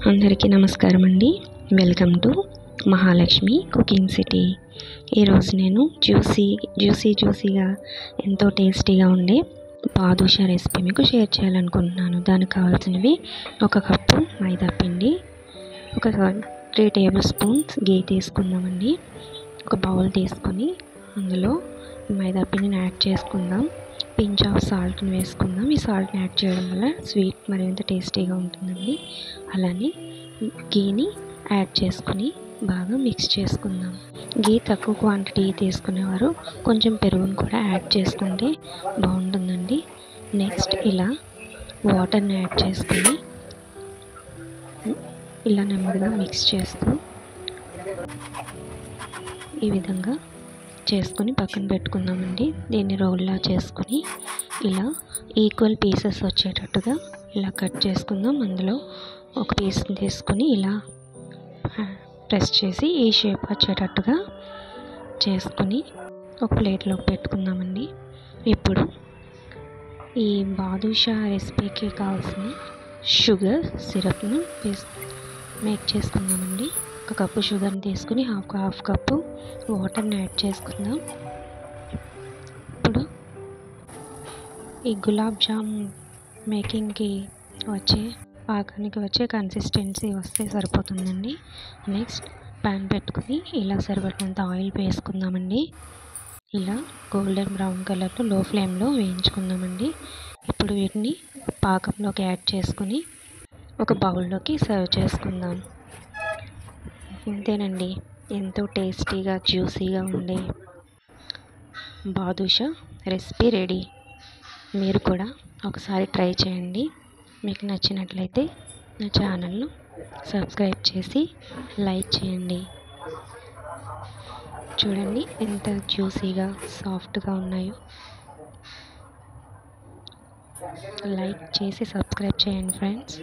అందరికీ నమస్కారం అండి. Welcome to Mahalakshmi cooking city. ఈరోజు నేను జ్యూసీగా ఎంతో టేస్టీగా ఉండే బాదుషా రెసిపీ మీకు షేర్ చేయాలనుకుంటున్నాను. దానికి కావాల్సినవి 1 కప్పు మైదా పిండి, ఒక 3 టేబుల్ స్పూన్స్ గీ తీసుకుందామండి. ఒక బౌల్ తీసుకొని అందులో మైదా పిండిని యాడ్ చేసుకుందాం. పించ్ ఆఫ్ సాల్ట్ని వేసుకుందాం. ఈ సాల్ట్ని యాడ్ చేయడం వల్ల స్వీట్ మరింత టేస్టీగా ఉంటుందండి. అలానే గీని యాడ్ చేసుకుని బాగా మిక్స్ చేసుకుందాం. గీ తక్కువ క్వాంటిటీ తీసుకునేవారు కొంచెం పెరుగును కూడా యాడ్ చేసుకుంటే బాగుంటుందండి. నెక్స్ట్ ఇలా వాటర్ని యాడ్ చేసుకుని ఇలా నెమ్మదిగా మిక్స్ చేస్తూ ఈ విధంగా చేసుకొని పక్కన పెట్టుకుందామండి. దీన్ని రోల్లా చేసుకొని ఇలా ఈక్వల్ పీసెస్ వచ్చేటట్టుగా ఇలా కట్ చేసుకుందాం. అందులో ఒక పీస్ని తీసుకొని ఇలా ప్రెస్ చేసి ఈ షేప్ వచ్చేటట్టుగా చేసుకొని ఒక ప్లేట్లోకి పెట్టుకుందామండి. ఇప్పుడు ఈ బాదుషా రెసిపీకి కావాల్సిన షుగర్ సిరప్ను మేక్ చేసుకుందామండి. 1 కప్పు షుగర్ని తీసుకుని హాఫ్ కప్పు వాటర్ని యాడ్ చేసుకుందాం. ఇప్పుడు ఈ గులాబ్ జామ్ మేకింగ్కి పాకానికి వచ్చే కన్సిస్టెన్సీ వస్తే సరిపోతుందండి. నెక్స్ట్ ప్యాన్ పెట్టుకుని ఇలా సరిపడినంత ఆయిల్ వేసుకుందామండి. ఇలా గోల్డెన్ బ్రౌన్ కలర్లో లో ఫ్లేమ్లో వేయించుకుందామండి. ఇప్పుడు వీటిని పాకంలోకి యాడ్ చేసుకుని ఒక బౌల్లోకి సర్వ్ చేసుకుందాం. ఇంతేనండి, ఎంతో టేస్టీగా జ్యూసీగా ఉండే బాదుషా రెసిపీ రెడీ. మీరు కూడా ఒకసారి ట్రై చేయండి. మీకు నచ్చినట్లయితే నా ఛానల్ను సబ్స్క్రైబ్ చేసి లైక్ చేయండి. చూడండి ఎంత జ్యూసీగా సాఫ్ట్గా ఉన్నాయో. లైక్ చేసి సబ్స్క్రైబ్ చేయండి ఫ్రెండ్స్.